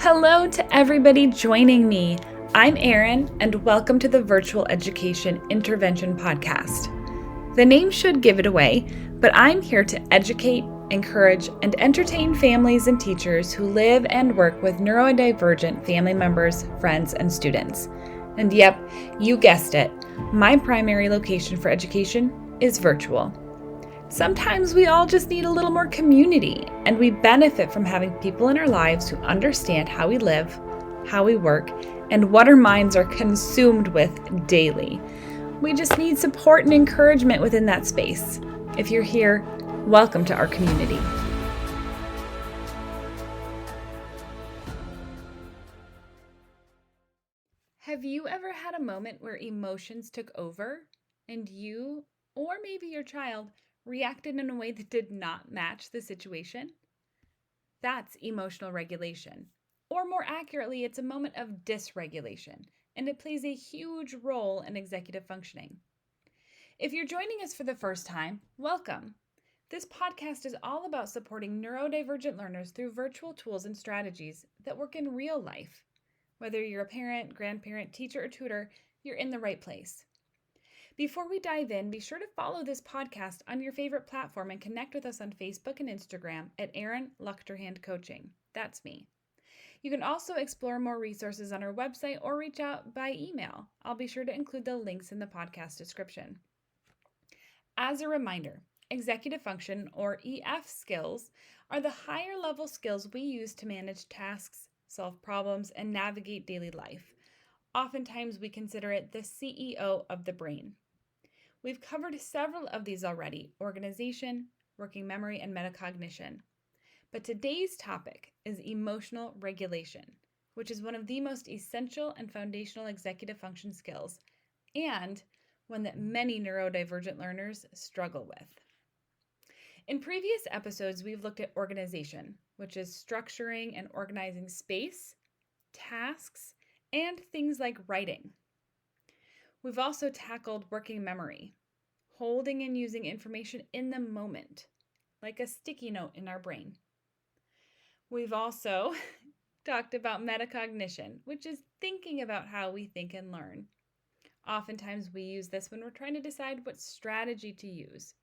Hello to everybody joining me. I'm Erin, and welcome to the Virtual Education Intervention Podcast. The name should give it away, but I'm here to educate, encourage, and entertain families and teachers who live and work with neurodivergent family members, friends, and students. And yep, you guessed it, my primary location for education is virtual. Sometimes we all just need a little more community, and we benefit from having people in our lives who understand how we live, how we work, and what our minds are consumed with daily. We just need support and encouragement within that space. If you're here, welcome to our community. Have you ever had a moment where emotions took over and you, or maybe your child, reacted in a way that did not match the situation? That's emotional regulation. Or more accurately, it's a moment of dysregulation, and it plays a huge role in executive functioning. If you're joining us for the first time, welcome. This podcast is all about supporting neurodivergent learners through virtual tools and strategies that work in real life. Whether you're a parent, grandparent, teacher, or tutor, you're in the right place. Before we dive in, be sure to follow this podcast on your favorite platform and connect with us on Facebook and Instagram at Erin Luchterhand Coaching. That's me. You can also explore more resources on our website or reach out by email. I'll be sure to include the links in the podcast description. As a reminder, executive function or EF skills are the higher level skills we use to manage tasks, solve problems, and navigate daily life. Oftentimes we consider it the CEO of the brain. We've covered several of these already: organization, working memory, and metacognition. But today's topic is emotional regulation, which is one of the most essential and foundational executive function skills, and one that many neurodivergent learners struggle with. In previous episodes, we've looked at organization, which is structuring and organizing space, tasks, and things like writing. We've also tackled working memory, holding and using information in the moment, like a sticky note in our brain. We've also talked about metacognition, which is thinking about how we think and learn. Oftentimes we use this when we're trying to decide what strategy to use.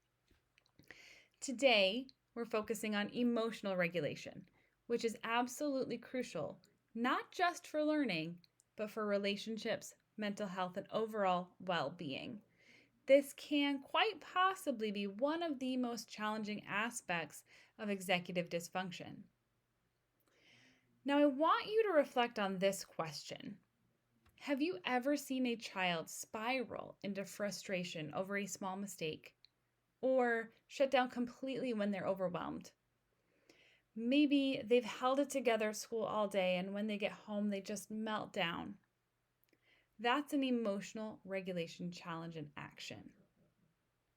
Today, we're focusing on emotional regulation, which is absolutely crucial, not just for learning, but for relationships, mental health, and overall well-being. This can quite possibly be one of the most challenging aspects of executive dysfunction. Now, I want you to reflect on this question. Have you ever seen a child spiral into frustration over a small mistake, or shut down completely when they're overwhelmed? Maybe they've held it together at school all day, and when they get home, they just melt down. That's an emotional regulation challenge in action.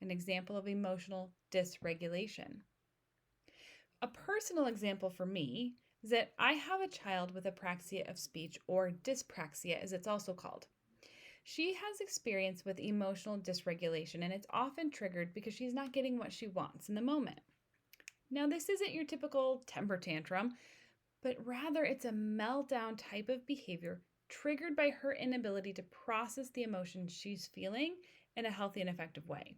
An example of emotional dysregulation. A personal example for me is that I have a child with apraxia of speech, or dyspraxia as it's also called. She has experience with emotional dysregulation, and it's often triggered because she's not getting what she wants in the moment. Now, this isn't your typical temper tantrum, but rather it's a meltdown type of behavior triggered by her inability to process the emotions she's feeling in a healthy and effective way.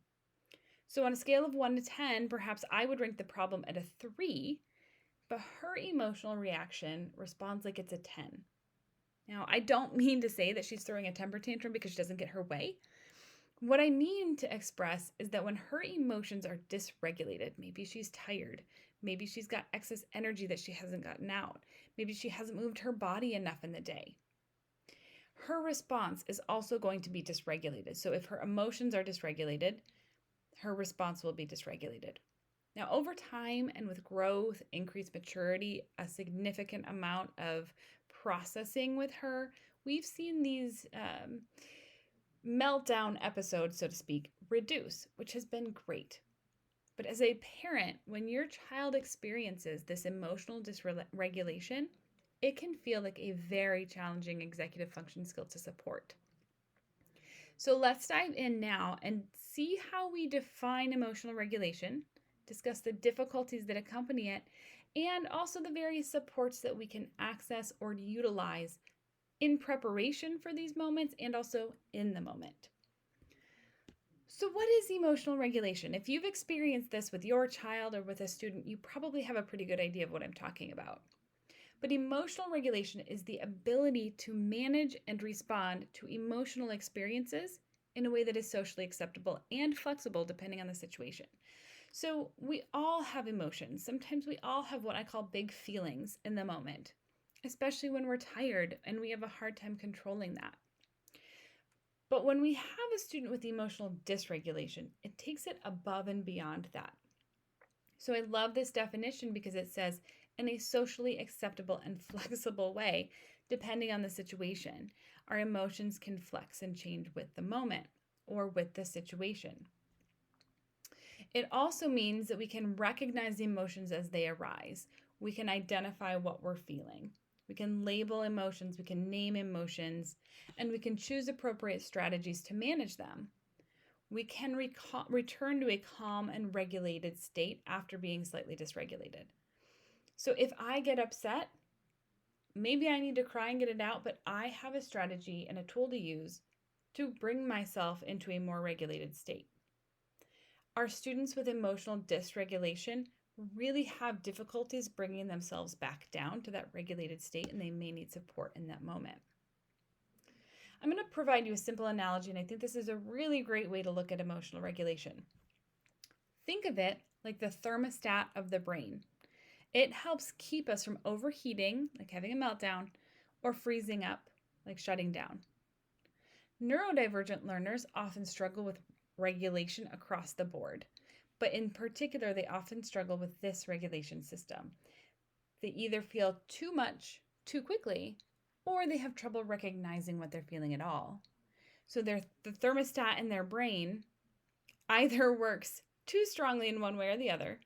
So on a scale of 1 to 10, perhaps I would rank the problem at a 3, but her emotional reaction responds like it's a 10. Now, I don't mean to say that she's throwing a temper tantrum because she doesn't get her way. What I mean to express is that when her emotions are dysregulated, maybe she's tired, maybe she's got excess energy that she hasn't gotten out, maybe she hasn't moved her body enough in the day, her response is also going to be dysregulated. So if her emotions are dysregulated, her response will be dysregulated. Now, over time and with growth, increased maturity, a significant amount of processing with her, we've seen these meltdown episodes, so to speak, reduce, which has been great. But as a parent, when your child experiences this emotional dysregulation, it can feel like a very challenging executive function skill to support. So let's dive in now and see how we define emotional regulation, discuss the difficulties that accompany it, and also the various supports that we can access or utilize in preparation for these moments and also in the moment. So, what is emotional regulation? If you've experienced this with your child or with a student, you probably have a pretty good idea of what I'm talking about. But emotional regulation is the ability to manage and respond to emotional experiences in a way that is socially acceptable and flexible depending on the situation. So, we all have emotions. Sometimes we all have what I call big feelings in the moment, especially when we're tired and we have a hard time controlling that. But when we have a student with emotional dysregulation, it takes it above and beyond that. So I love this definition because it says, in a socially acceptable and flexible way, depending on the situation, our emotions can flex and change with the moment or with the situation. It also means that we can recognize the emotions as they arise. We can identify what we're feeling. We can label emotions, we can name emotions, and we can choose appropriate strategies to manage them. We can return to a calm and regulated state after being slightly dysregulated. So if I get upset, maybe I need to cry and get it out, but I have a strategy and a tool to use to bring myself into a more regulated state. Our students with emotional dysregulation really have difficulties bringing themselves back down to that regulated state, and they may need support in that moment. I'm going to provide you a simple analogy, and I think this is a really great way to look at emotional regulation. Think of it like the thermostat of the brain. It helps keep us from overheating, like having a meltdown, or freezing up, like shutting down. Neurodivergent learners often struggle with regulation across the board, but in particular, they often struggle with this regulation system. They either feel too much too quickly, or they have trouble recognizing what they're feeling at all. So the thermostat in their brain either works too strongly in one way or the other,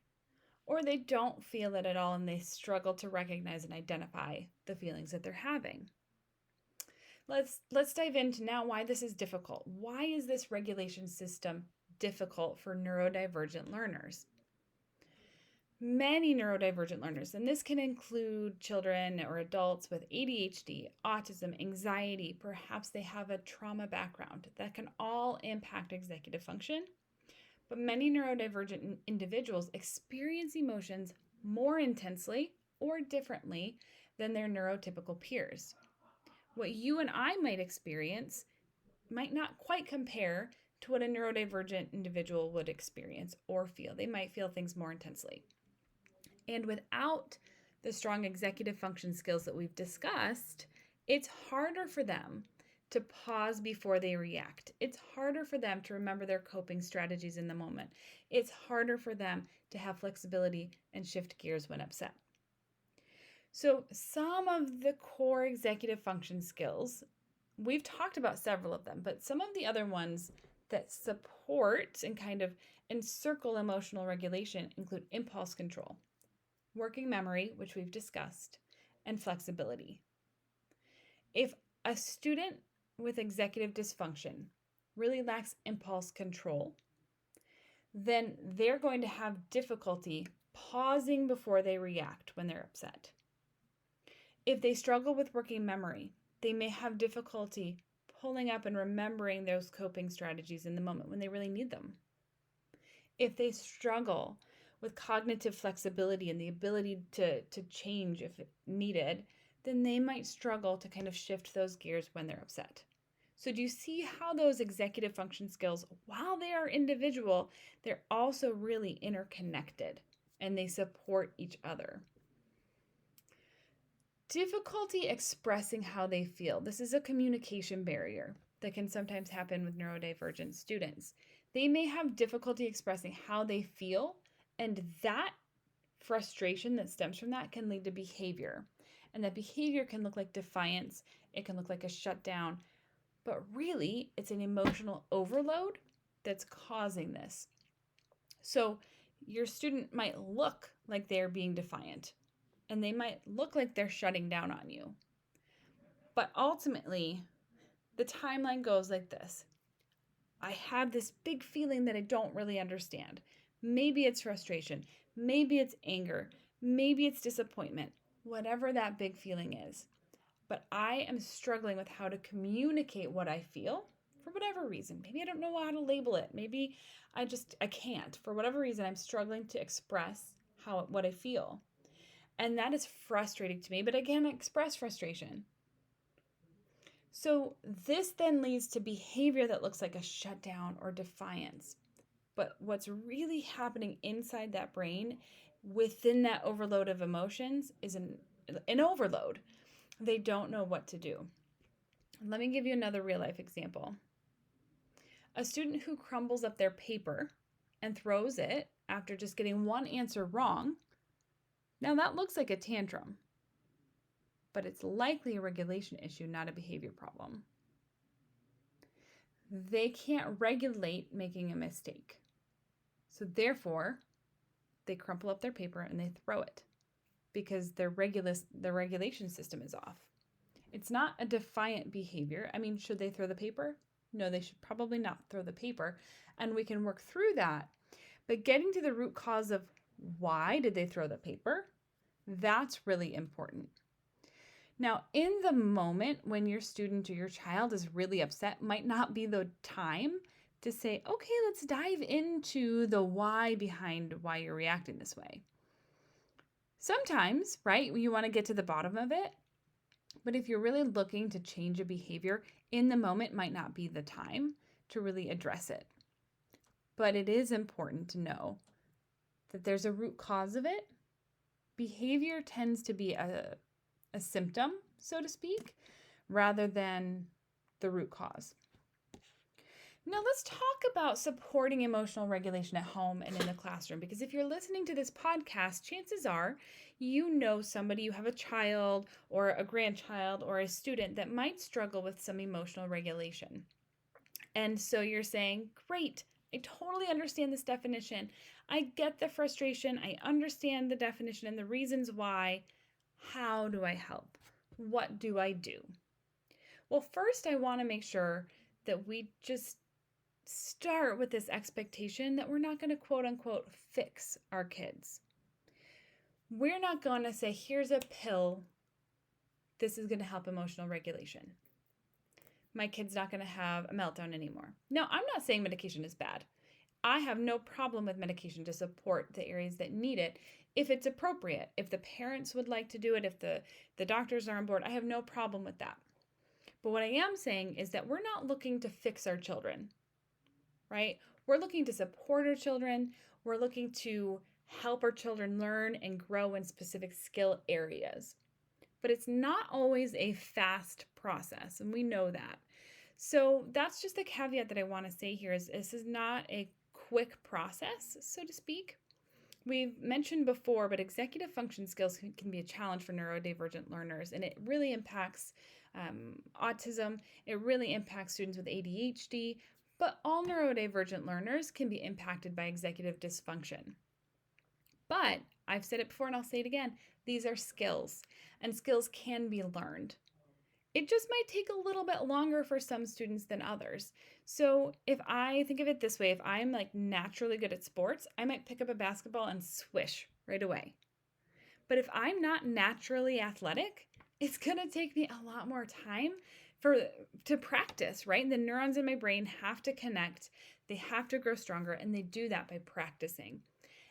or they don't feel it at all and they struggle to recognize and identify the feelings that they're having. Let's dive into now why this is difficult. Why is this regulation system difficult for neurodivergent learners? Many neurodivergent learners, and this can include children or adults with ADHD, autism, anxiety, perhaps they have a trauma background, that can all impact executive function. But many neurodivergent individuals experience emotions more intensely or differently than their neurotypical peers. What you and I might experience might not quite compare to what a neurodivergent individual would experience or feel. They might feel things more intensely. And without the strong executive function skills that we've discussed, it's harder for them to pause before they react. It's harder for them to remember their coping strategies in the moment. It's harder for them to have flexibility and shift gears when upset. So some of the core executive function skills, we've talked about several of them, but some of the other ones that support and kind of encircle emotional regulation include impulse control, working memory, which we've discussed, and flexibility. If a student with executive dysfunction really lacks impulse control, then they're going to have difficulty pausing before they react when they're upset. If they struggle with working memory, they may have difficulty pulling up and remembering those coping strategies in the moment when they really need them. If they struggle with cognitive flexibility and the ability to change if needed, then they might struggle to kind of shift those gears when they're upset. So do you see how those executive function skills, while they are individual, they're also really interconnected and they support each other? Difficulty expressing how they feel. This is a communication barrier that can sometimes happen with neurodivergent students. They may have difficulty expressing how they feel, and that frustration that stems from that can lead to behavior. And that behavior can look like defiance, it can look like a shutdown, but really it's an emotional overload that's causing this. So your student might look like they're being defiant, and they might look like they're shutting down on you. But ultimately, the timeline goes like this. I have this big feeling that I don't really understand. Maybe it's frustration. Maybe it's anger. Maybe it's disappointment, whatever that big feeling is. But I am struggling with how to communicate what I feel for whatever reason. Maybe I don't know how to label it. Maybe I can't. For whatever reason, I'm struggling to express what I feel. And that is frustrating to me, but I can't express frustration. So this then leads to behavior that looks like a shutdown or defiance. But what's really happening inside that brain within that overload of emotions is an overload. They don't know what to do. Let me give you another real life example. A student who crumbles up their paper and throws it after just getting one answer wrong. Now that looks like a tantrum, but it's likely a regulation issue, not a behavior problem. They can't regulate making a mistake. So therefore, they crumple up their paper and they throw it because their regulation system is off. It's not a defiant behavior. I mean, should they throw the paper? No, they should probably not throw the paper. And we can work through that. But getting to the root cause of why did they throw the paper, that's really important. Now, in the moment when your student or your child is really upset, might not be the time to say, okay, let's dive into the why behind why you're reacting this way. Sometimes, right, you want to get to the bottom of it. But if you're really looking to change a behavior, in the moment might not be the time to really address it. But it is important to know that there's a root cause of it. Behavior tends to be a symptom, so to speak, rather than the root cause. Now let's talk about supporting emotional regulation at home and in the classroom, because if you're listening to this podcast, chances are you know somebody, you have a child or a grandchild or a student that might struggle with some emotional regulation. And so you're saying, great, I totally understand this definition. I get the frustration. I understand the definition and the reasons why. How do I help? What do I do? Well, first, I want to make sure that we just start with this expectation that we're not going to quote unquote fix our kids. We're not going to say, here's a pill. This is going to help emotional regulation. My kid's not going to have a meltdown anymore. Now, I'm not saying medication is bad. I have no problem with medication to support the areas that need it if it's appropriate. If the parents would like to do it, if the doctors are on board, I have no problem with that. But what I am saying is that we're not looking to fix our children, right? We're looking to support our children. We're looking to help our children learn and grow in specific skill areas. But it's not always a fast process, and we know that. So that's just the caveat that I want to say here is this is not a quick process, so to speak. We've mentioned before, but executive function skills can be a challenge for neurodivergent learners, and it really impacts autism. It really impacts students with ADHD, but all neurodivergent learners can be impacted by executive dysfunction. But I've said it before and I'll say it again, these are skills, and skills can be learned. It just might take a little bit longer for some students than others. So if I think of it this way, if I'm like naturally good at sports, I might pick up a basketball and swish right away. But if I'm not naturally athletic, it's going to take me a lot more time to practice, right? The neurons in my brain have to connect, they have to grow stronger, and they do that by practicing.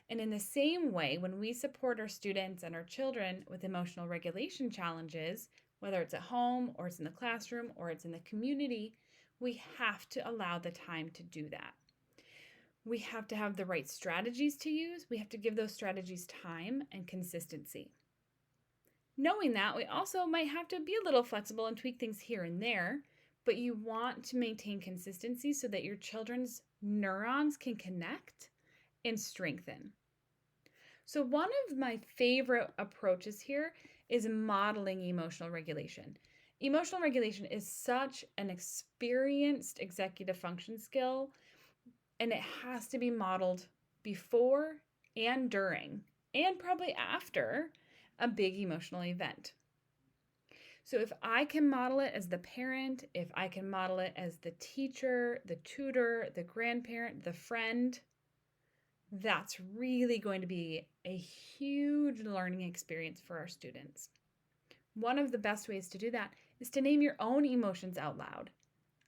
And in the same way, when we support our students and our children with emotional regulation challenges, whether it's at home or it's in the classroom or it's in the community, we have to allow the time to do that. We have to have the right strategies to use. We have to give those strategies time and consistency. Knowing that, we also might have to be a little flexible and tweak things here and there, but you want to maintain consistency so that your children's neurons can connect and strengthen. So one of my favorite approaches here is modeling emotional regulation. Emotional regulation is such an experienced executive function skill, and it has to be modeled before and during, and probably after a big emotional event. So if I can model it as the parent, if I can model it as the teacher, the tutor, the grandparent, the friend, That's really going to be a huge learning experience for our students. One of the best ways to do that is to name your own emotions out loud.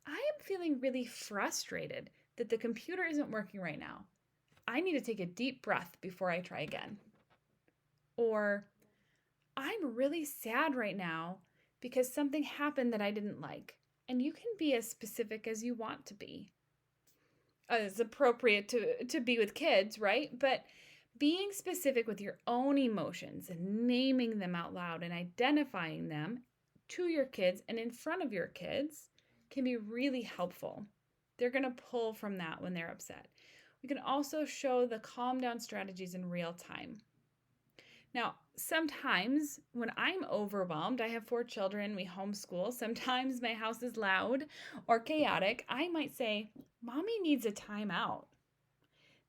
I am feeling really frustrated that the computer isn't working right now. I need to take a deep breath before I try again. Or, I'm really sad right now because something happened that I didn't like. And you can be as specific as you want to be. It's appropriate to be with kids, right? But being specific with your own emotions and naming them out loud and identifying them to your kids and in front of your kids can be really helpful. They're going to pull from that when they're upset. We can also show the calm down strategies in real time. Now, sometimes when I'm overwhelmed, I have 4 children, we homeschool. Sometimes my house is loud or chaotic. I might say, Mommy needs a timeout.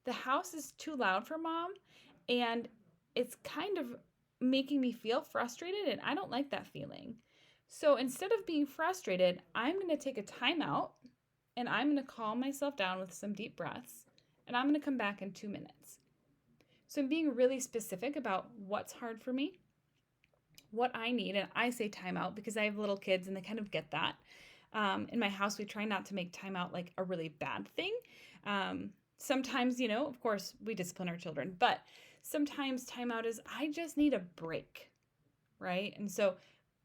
The house is too loud for Mom, and it's kind of making me feel frustrated, and I don't like that feeling. So instead of being frustrated, I'm going to take a timeout and I'm going to calm myself down with some deep breaths, and I'm going to come back in 2 minutes. So I'm being really specific about what's hard for me, what I need, and I say timeout because I have little kids and they kind of get that. In my house, we try not to make timeout like a really bad thing. Sometimes, of course, we discipline our children, but sometimes timeout is I just need a break, right? And so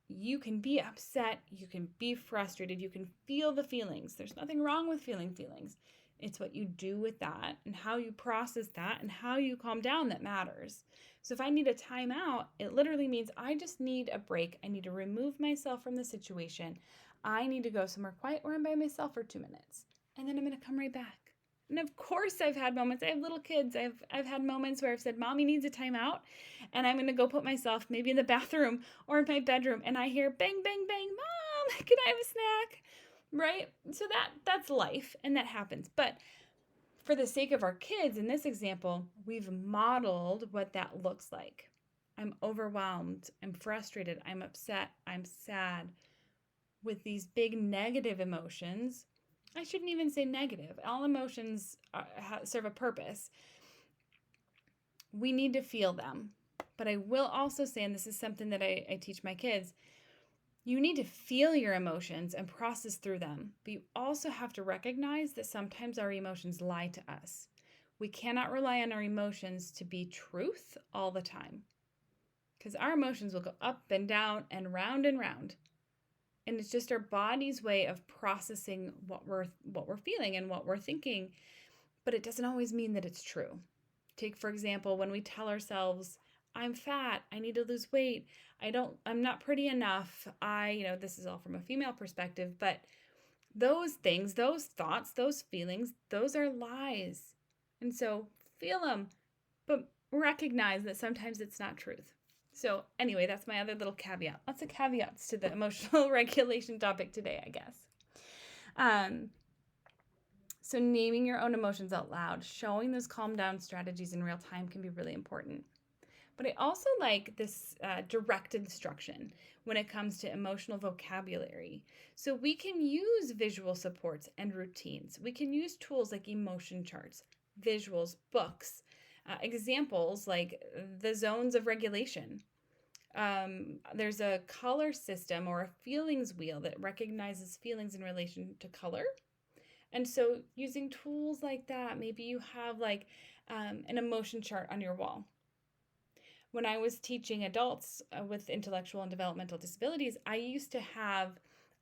you can be upset, you can be frustrated, you can feel the feelings. There's nothing wrong with feeling feelings. It's what you do with that and how you process that and how you calm down that matters. So if I need a timeout, it literally means I just need a break. I need to remove myself from the situation. I need to go somewhere quiet where I'm by myself for 2 minutes. And then I'm going to come right back. And of course I've had moments, I have little kids, I've had moments where I've said, Mommy needs a timeout, and I'm going to go put myself maybe in the bathroom or in my bedroom, and I hear bang, bang, bang, Mom, can I have a snack? Right? So that's life, and that happens. But for the sake of our kids, in this example, we've modeled what that looks like. I'm overwhelmed, I'm frustrated, I'm upset, I'm sad. With these big negative emotions, I shouldn't even say negative. All emotions serve a purpose. We need to feel them. But I will also say, and this is something that I teach my kids, you need to feel your emotions and process through them. But you also have to recognize that sometimes our emotions lie to us. We cannot rely on our emotions to be truth all the time, because our emotions will go up and down and round and round. And it's just our body's way of processing what we're feeling and what we're thinking, but it doesn't always mean that it's true. Take, for example, when we tell ourselves, I'm fat, I need to lose weight, I'm not pretty enough, this is all from a female perspective, but those things, those thoughts, those feelings, those are lies. And so feel them, but recognize that sometimes it's not truth. So anyway, that's my other little caveat. Lots of caveats to the emotional regulation topic today, I guess. So naming your own emotions out loud, showing those calm down strategies in real time can be really important. But I also like this direct instruction when it comes to emotional vocabulary. So we can use visual supports and routines. We can use tools like emotion charts, visuals, books, examples like the zones of regulation. There's a color system or a feelings wheel that recognizes feelings in relation to color. And so using tools like that, maybe you have like an emotion chart on your wall. When I was teaching adults with intellectual and developmental disabilities, I used to have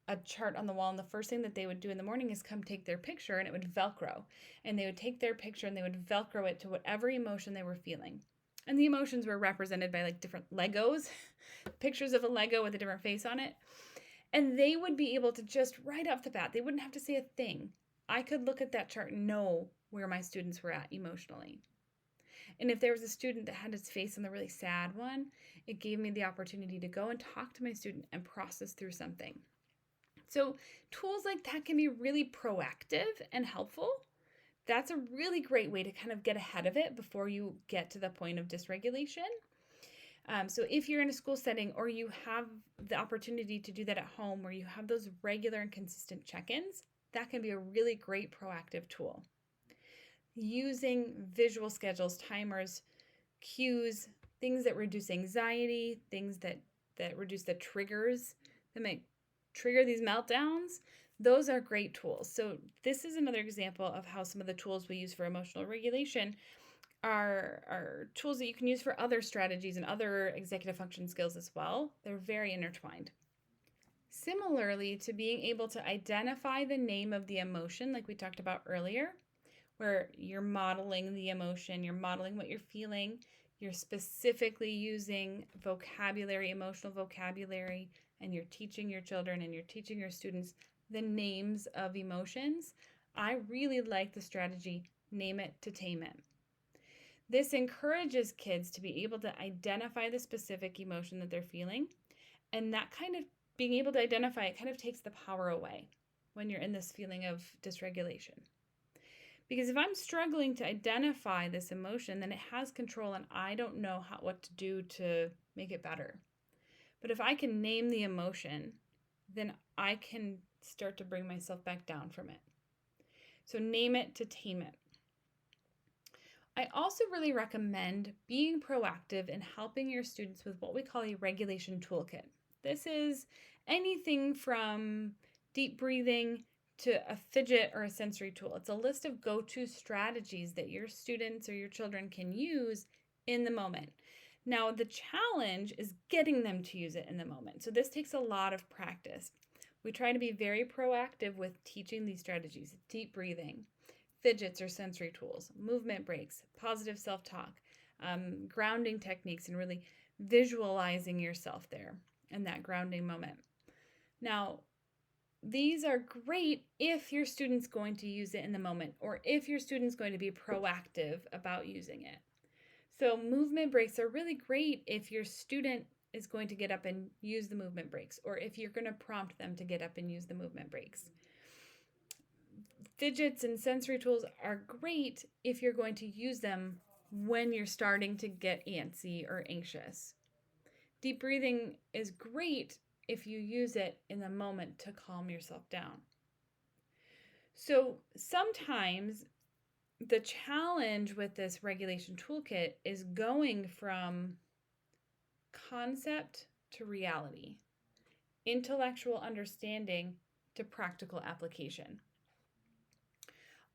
a chart on the wall, and the first thing that they would do in the morning is come take their picture, and it would Velcro. And they would take their picture and they would Velcro it to whatever emotion they were feeling. And the emotions were represented by like different Legos, pictures of a Lego with a different face on it. And they would be able to just right off the bat, they wouldn't have to say a thing. I could look at that chart and know where my students were at emotionally. And if there was a student that had his face on the really sad one, it gave me the opportunity to go and talk to my student and process through something. So tools like that can be really proactive and helpful. That's a really great way to kind of get ahead of it before you get to the point of dysregulation. So if you're in a school setting or you have the opportunity to do that at home where you have those regular and consistent check-ins, that can be a really great proactive tool. using visual schedules, timers, cues, things that reduce anxiety, things that reduce the triggers that might trigger these meltdowns. Those are great tools. So this is another example of how some of the tools we use for emotional regulation are tools that you can use for other strategies and other executive function skills as well. They're very intertwined. Similarly to being able to identify the name of the emotion, like we talked about earlier, where you're modeling the emotion, you're modeling what you're feeling, you're specifically using vocabulary, emotional vocabulary, and you're teaching your children and you're teaching your students the names of emotions. I really like the strategy, name it to tame it. This encourages kids to be able to identify the specific emotion that they're feeling, and that kind of being able to identify it kind of takes the power away when you're in this feeling of dysregulation. Because if I'm struggling to identify this emotion, then it has control and I don't know what to do to make it better. But if I can name the emotion, then I can start to bring myself back down from it. So name it to tame it. I also really recommend being proactive in helping your students with what we call a regulation toolkit. This is anything from deep breathing to a fidget or a sensory tool. It's a list of go-to strategies that your students or your children can use in the moment. Now, the challenge is getting them to use it in the moment. So this takes a lot of practice. We try to be very proactive with teaching these strategies, deep breathing, fidgets or sensory tools, movement breaks, positive self-talk, grounding techniques, and really visualizing yourself there in that grounding moment. Now, these are great if your student's going to use it in the moment or if your student's going to be proactive about using it. So movement breaks are really great if your student is going to get up and use the movement breaks, or if you're going to prompt them to get up and use the movement breaks. Fidgets and sensory tools are great if you're going to use them when you're starting to get antsy or anxious. Deep breathing is great if you use it in the moment to calm yourself down. So sometimes the challenge with this regulation toolkit is going from concept to reality, intellectual understanding to practical application.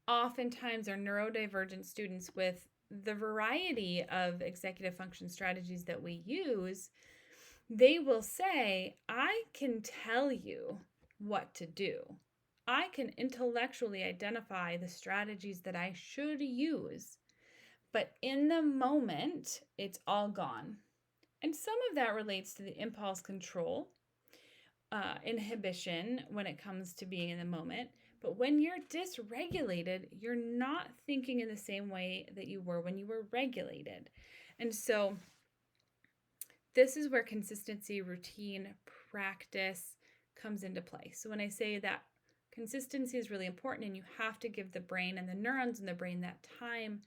Oftentimes, our neurodivergent students, with the variety of executive function strategies that we use, they will say, I can tell you what to do. I can intellectually identify the strategies that I should use, but in the moment, it's all gone. And some of that relates to the impulse control, inhibition when it comes to being in the moment. But when you're dysregulated, you're not thinking in the same way that you were when you were regulated. And so this is where consistency, routine, practice comes into play. So when I say that consistency is really important and you have to give the brain and the neurons in the brain that time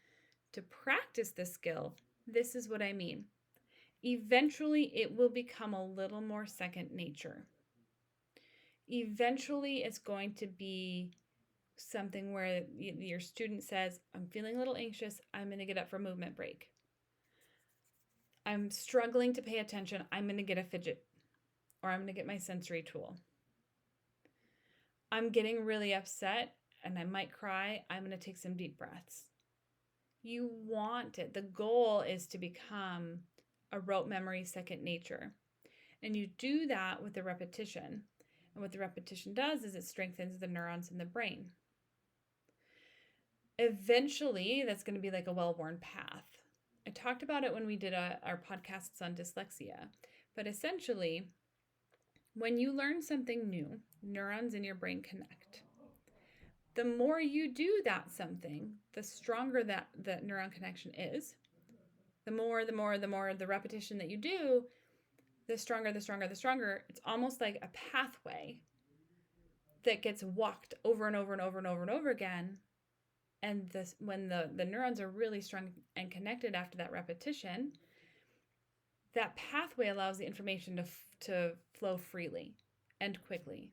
to practice the skill, this is what I mean. Eventually, it will become a little more second nature. Eventually, it's going to be something where your student says, I'm feeling a little anxious, I'm going to get up for a movement break. I'm struggling to pay attention, I'm going to get a fidget, or I'm going to get my sensory tool. I'm getting really upset and I might cry, I'm going to take some deep breaths. You want it. The goal is to become a rote memory second nature. And you do that with the repetition. And what the repetition does is it strengthens the neurons in the brain. Eventually, that's going to be like a well-worn path. I talked about it when we did our podcasts on dyslexia. But essentially, when you learn something new, neurons in your brain connect. The more you do that something, the stronger that the neuron connection is. The more the repetition that you do, the stronger. It's almost like a pathway that gets walked over and over and over and over and over again. And when the neurons are really strong and connected after that repetition, that pathway allows the information to flow freely and quickly.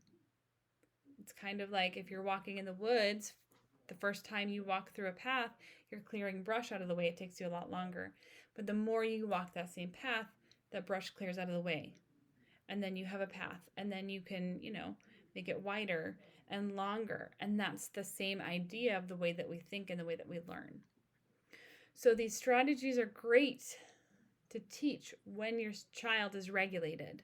It's kind of like if you're walking in the woods The first time you walk through a path, you're clearing brush out of the way. It takes you a lot longer. But the more you walk that same path, that brush clears out of the way. And then you have a path. And then you can, make it wider and longer. And that's the same idea of the way that we think and the way that we learn. So these strategies are great to teach when your child is regulated.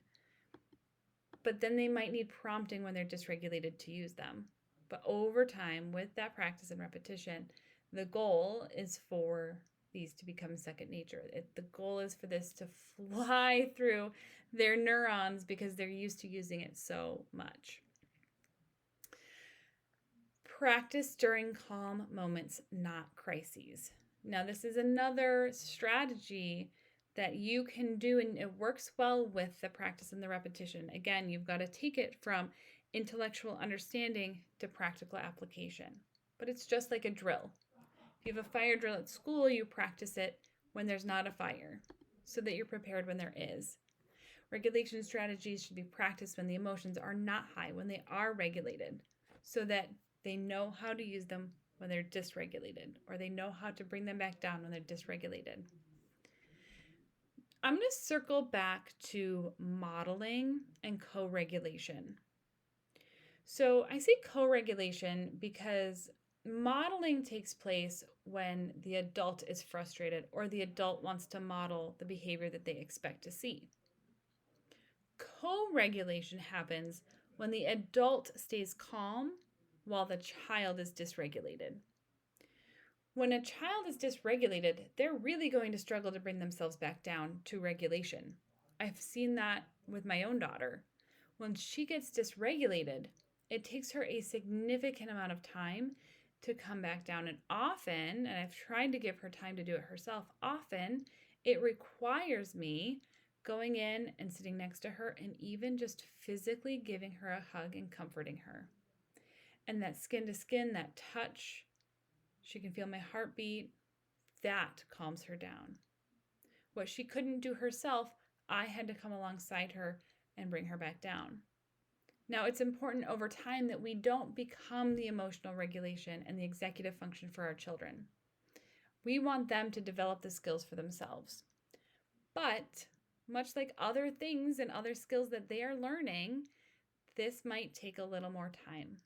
But then they might need prompting when they're dysregulated to use them. But over time, with that practice and repetition, the goal is for these to become second nature. The goal is for this to fly through their neurons because they're used to using it so much. Practice during calm moments, not crises. Now, this is another strategy that you can do, and it works well with the practice and the repetition. Again, you've got to take it from intellectual understanding to practical application. But it's just like a drill. If you have a fire drill at school, you practice it when there's not a fire so that you're prepared when there is. Regulation strategies should be practiced when the emotions are not high, when they are regulated, so that they know how to use them when they're dysregulated, or they know how to bring them back down when they're dysregulated. I'm going to circle back to modeling and co-regulation. So I say co-regulation because modeling takes place when the adult is frustrated or the adult wants to model the behavior that they expect to see. Co-regulation happens when the adult stays calm while the child is dysregulated. When a child is dysregulated, they're really going to struggle to bring themselves back down to regulation. I've seen that with my own daughter. When she gets dysregulated, it takes her a significant amount of time to come back down. And often, and I've tried to give her time to do it herself, often it requires me going in and sitting next to her and even just physically giving her a hug and comforting her. And that skin to skin, that touch, she can feel my heartbeat, that calms her down. What she couldn't do herself, I had to come alongside her and bring her back down. Now, it's important over time that we don't become the emotional regulation and the executive function for our children. We want them to develop the skills for themselves. But much like other things and other skills that they are learning, this might take a little more time.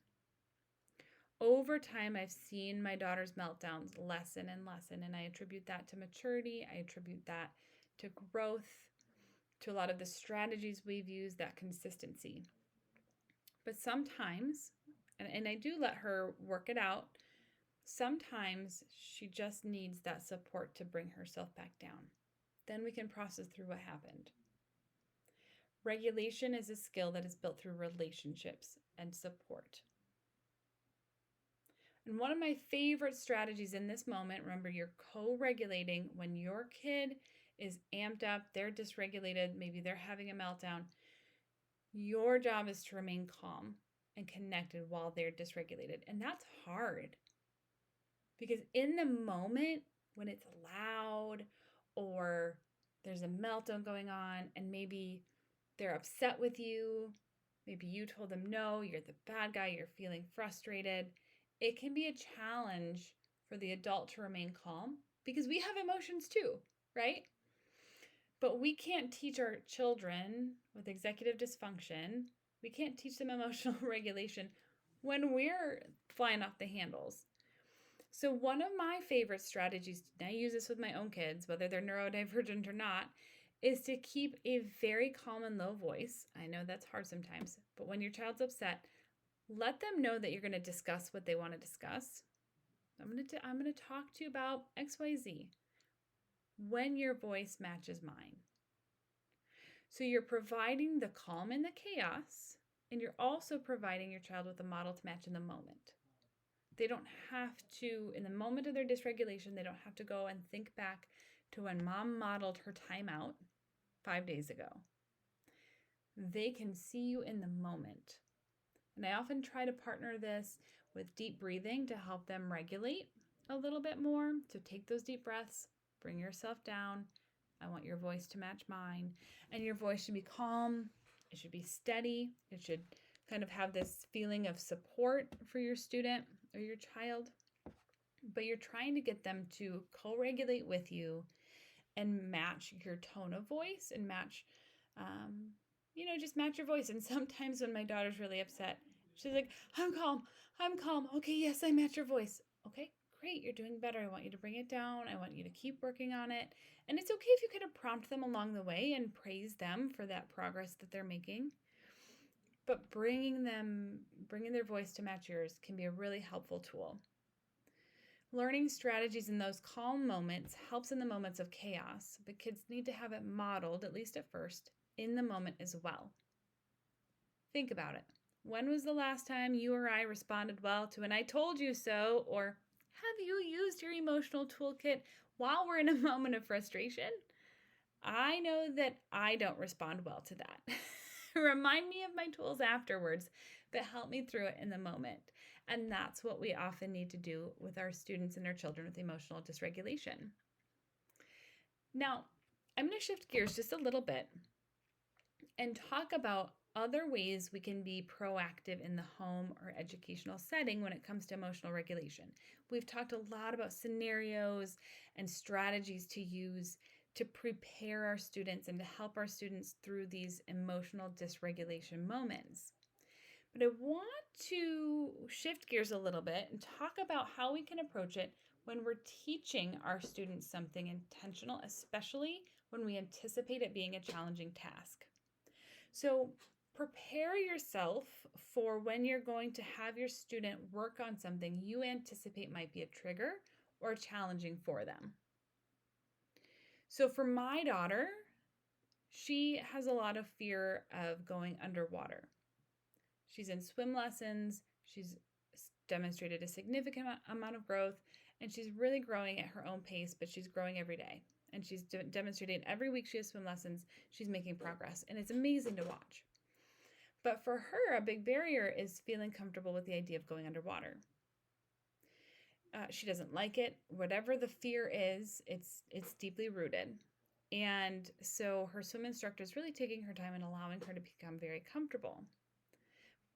Over time, I've seen my daughter's meltdowns lessen and lessen, and I attribute that to maturity. I attribute that to growth, to a lot of the strategies we've used, that consistency. But sometimes, and I do let her work it out, sometimes she just needs that support to bring herself back down. Then we can process through what happened. Regulation is a skill that is built through relationships and support. And one of my favorite strategies in this moment, remember, you're co-regulating when your kid is amped up, they're dysregulated, maybe they're having a meltdown. Your job is to remain calm and connected while they're dysregulated. And that's hard because in the moment when it's loud or there's a meltdown going on and maybe they're upset with you, maybe you told them no, you're the bad guy, you're feeling frustrated, it can be a challenge for the adult to remain calm because we have emotions too, right? But we can't teach our children with executive dysfunction, we can't teach them emotional regulation when we're flying off the handles. So one of my favorite strategies, and I use this with my own kids, whether they're neurodivergent or not, is to keep a very calm and low voice. I know that's hard sometimes, but when your child's upset, let them know that you're going to discuss what they want to discuss. I'm going to talk to you about XYZ when your voice matches mine. So you're providing the calm in the chaos, and you're also providing your child with a model to match in the moment. They don't have to, in the moment of their dysregulation, they don't have to go and think back to when mom modeled her timeout 5 days ago. They can see you in the moment. And I often try to partner this with deep breathing to help them regulate a little bit more. So take those deep breaths, bring yourself down. I want your voice to match mine. And your voice should be calm. It should be steady. It should kind of have this feeling of support for your student or your child. but you're trying to get them to co-regulate with you and match your tone of voice and match, just match your voice. And sometimes when my daughter's really upset, she's like, I'm calm. I'm calm. Okay, yes, I match your voice. Okay, great. You're doing better. I want you to bring it down. I want you to keep working on it. And it's okay if you kind of prompt them along the way and praise them for that progress that they're making. But bringing their voice to match yours can be a really helpful tool. Learning strategies in those calm moments helps in the moments of chaos, but kids need to have it modeled, at least at first, in the moment as well. Think about it. When was the last time you or I responded well to an "I told you so" or "Have you used your emotional toolkit" while we're in a moment of frustration? I know that I don't respond well to that. Remind me of my tools afterwards, but help me through it in the moment. And that's what we often need to do with our students and our children with emotional dysregulation. Now, I'm going to shift gears just a little bit and talk about other ways we can be proactive in the home or educational setting when it comes to emotional regulation. We've talked a lot about scenarios and strategies to use to prepare our students and to help our students through these emotional dysregulation moments. But I want to shift gears a little bit and talk about how we can approach it when we're teaching our students something intentional, especially when we anticipate it being a challenging task. So prepare yourself for when you're going to have your student work on something you anticipate might be a trigger or challenging for them. So for my daughter, she has a lot of fear of going underwater. She's in swim lessons. She's demonstrated a significant amount of growth, and she's really growing at her own pace, but she's growing every day. And she's demonstrating every week she has swim lessons, she's making progress, and it's amazing to watch. But for her, a big barrier is feeling comfortable with the idea of going underwater. She doesn't like it. Whatever the fear is, it's deeply rooted. And so her swim instructor is really taking her time and allowing her to become very comfortable.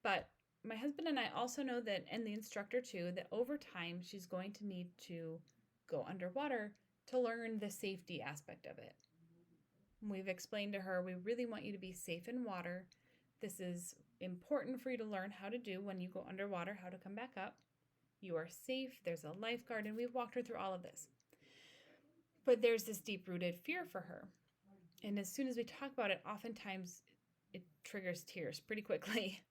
But my husband and I also know that, and the instructor too, that over time she's going to need to go underwater to learn the safety aspect of it. We've explained to her, we really want you to be safe in water. This is important for you to learn how to do when you go underwater, how to come back up. You are safe. There's a lifeguard, and we've walked her through all of this. But there's this deep-rooted fear for her. And as soon as we talk about it, oftentimes it triggers tears pretty quickly.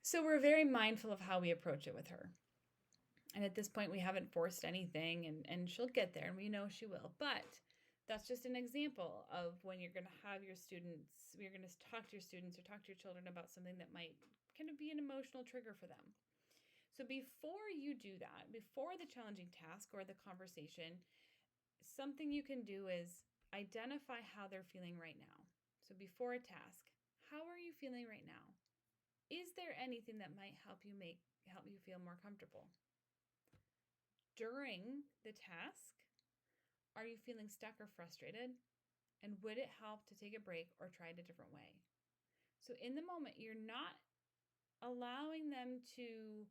So we're very mindful of how we approach it with her. And at this point, we haven't forced anything, and she'll get there, and we know she will. But that's just an example of when you're going to have your students, you're going to talk to your students or talk to your children about something that might kind of be an emotional trigger for them. So before you do that, before the challenging task or the conversation, something you can do is identify how they're feeling right now. So before a task, how are you feeling right now? Is there anything that might help you feel more comfortable? During the task, are you feeling stuck or frustrated? And would it help to take a break or try it a different way? So in the moment, you're not allowing them to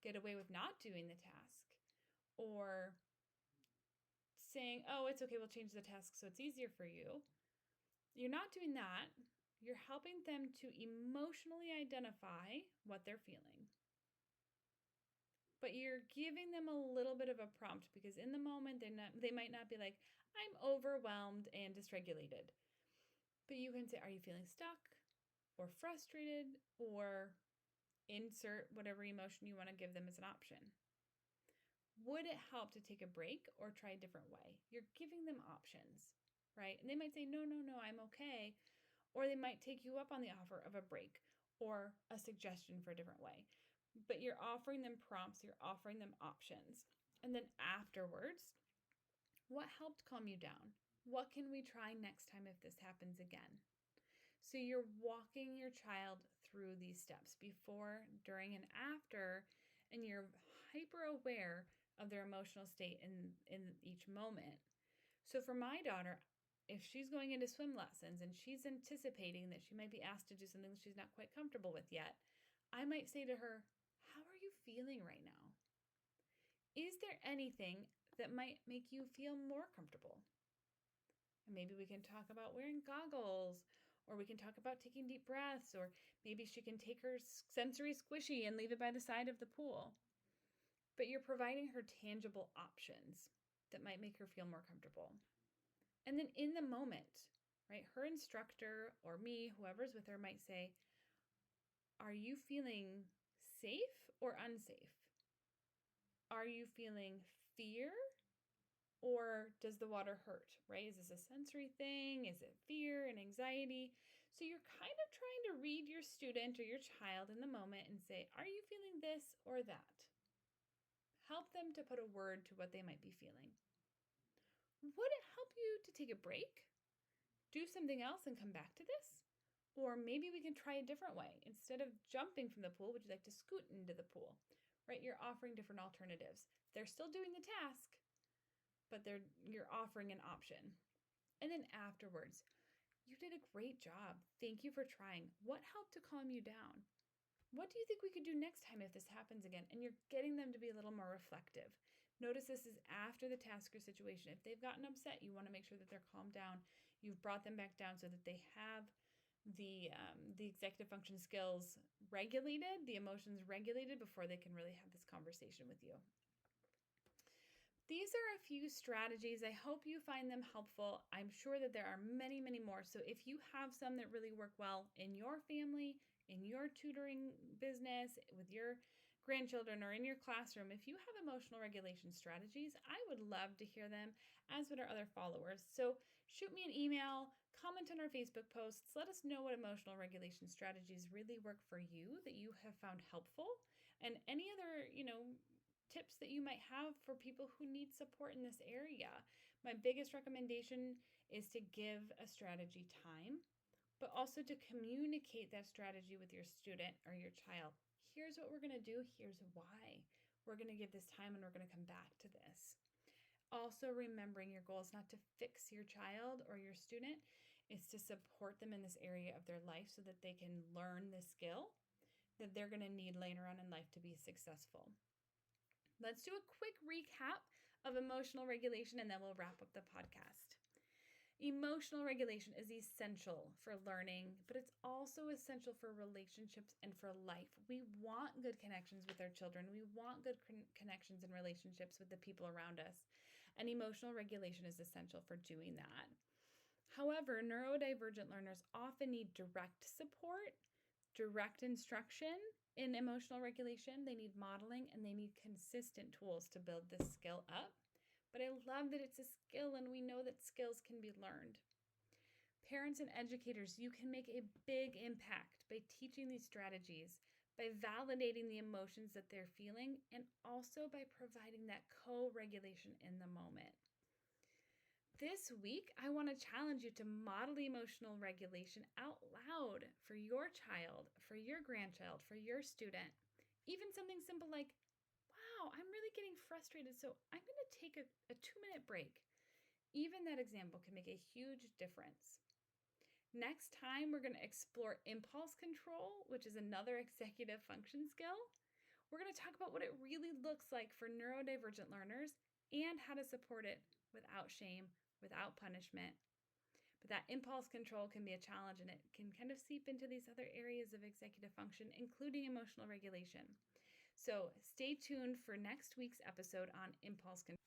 get away with not doing the task or saying, oh, it's okay, we'll change the task so it's easier for you. You're not doing that. You're helping them to emotionally identify what they're feeling. But you're giving them a little bit of a prompt because in the moment they might not be like, I'm overwhelmed and dysregulated. But you can say, are you feeling stuck or frustrated, or insert whatever emotion you want to give them as an option. Would it help to take a break or try a different way? You're giving them options, right? And they might say, no, I'm okay. Or they might take you up on the offer of a break or a suggestion for a different way. But you're offering them prompts, you're offering them options. And then afterwards, what helped calm you down? What can we try next time if this happens again? So you're walking your child through these steps before, during, and after, and you're hyper aware of their emotional state in each moment. So for my daughter, if she's going into swim lessons and she's anticipating that she might be asked to do something that she's not quite comfortable with yet, I might say to her, how are you feeling right now? Is there anything that might make you feel more comfortable? And maybe we can talk about wearing goggles, or we can talk about taking deep breaths, or maybe she can take her sensory squishy and leave it by the side of the pool. But you're providing her tangible options that might make her feel more comfortable. And then in the moment, right, her instructor or me, whoever's with her, might say, are you feeling safe or unsafe? Are you feeling fear, or does the water hurt, right? Is this a sensory thing? Is it fear and anxiety? So you're kind of trying to read your student or your child in the moment and say, are you feeling this or that? Help them to put a word to what they might be feeling. Would it help you to take a break, do something else and come back to this? Or maybe we can try a different way. Instead of jumping from the pool, would you like to scoot into the pool? Right? You're offering different alternatives. They're still doing the task, but you're offering an option. And then afterwards, you did a great job. Thank you for trying. What helped to calm you down? What do you think we could do next time if this happens again? And you're getting them to be a little more reflective. Notice this is after the task or situation. If they've gotten upset, you want to make sure that they're calmed down. You've brought them back down so that they have the executive function skills regulated, the emotions regulated before they can really have this conversation with you. These are a few strategies. I hope you find them helpful. I'm sure that there are many, many more. So if you have some that really work well in your family, in your tutoring business, with your grandchildren, or in your classroom, if you have emotional regulation strategies, I would love to hear them, as would our other followers. So shoot me an email, comment on our Facebook posts, let us know what emotional regulation strategies really work for you that you have found helpful, and any other, tips that you might have for people who need support in this area. My biggest recommendation is to give a strategy time, but also to communicate that strategy with your student or your child. Here's what we're going to do. Here's why. We're going to give this time and we're going to come back to this. Also, remembering your goal is not to fix your child or your student. It's to support them in this area of their life so that they can learn the skill that they're going to need later on in life to be successful. Let's do a quick recap of emotional regulation and then we'll wrap up the podcast. Emotional regulation is essential for learning, but it's also essential for relationships and for life. We want good connections with our children. We want good connections and relationships with the people around us. And emotional regulation is essential for doing that. However, neurodivergent learners often need direct support, direct instruction in emotional regulation. They need modeling and they need consistent tools to build this skill up. But I love that it's a skill and we know that skills can be learned. Parents and educators, you can make a big impact by teaching these strategies, by validating the emotions that they're feeling, and also by providing that co-regulation in the moment. This week, I want to challenge you to model emotional regulation out loud for your child, for your grandchild, for your student. Even something simple like, wow, I'm really getting frustrated, so I'm going to take a 2-minute break. Even that example can make a huge difference. Next time, we're going to explore impulse control, which is another executive function skill. We're going to talk about what it really looks like for neurodivergent learners and how to support it without shame, without punishment. But that impulse control can be a challenge and it can kind of seep into these other areas of executive function, including emotional regulation. So stay tuned for next week's episode on impulse control.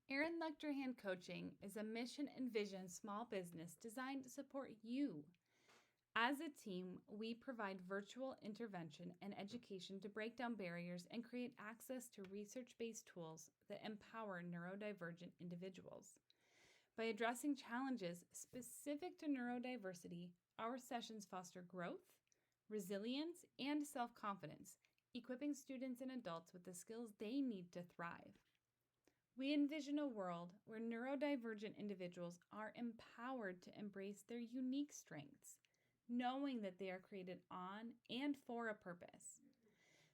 Erin Luchterhand Coaching is a mission and vision small business designed to support you. As a team, we provide virtual intervention and education to break down barriers and create access to research-based tools that empower neurodivergent individuals. By addressing challenges specific to neurodiversity, our sessions foster growth, resilience, and self-confidence, equipping students and adults with the skills they need to thrive. We envision a world where neurodivergent individuals are empowered to embrace their unique strengths, knowing that they are created on and for a purpose.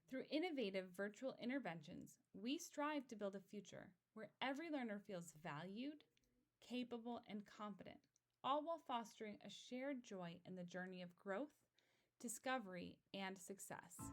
Through innovative virtual interventions, we strive to build a future where every learner feels valued, capable, and confident, all while fostering a shared joy in the journey of growth, discovery, and success.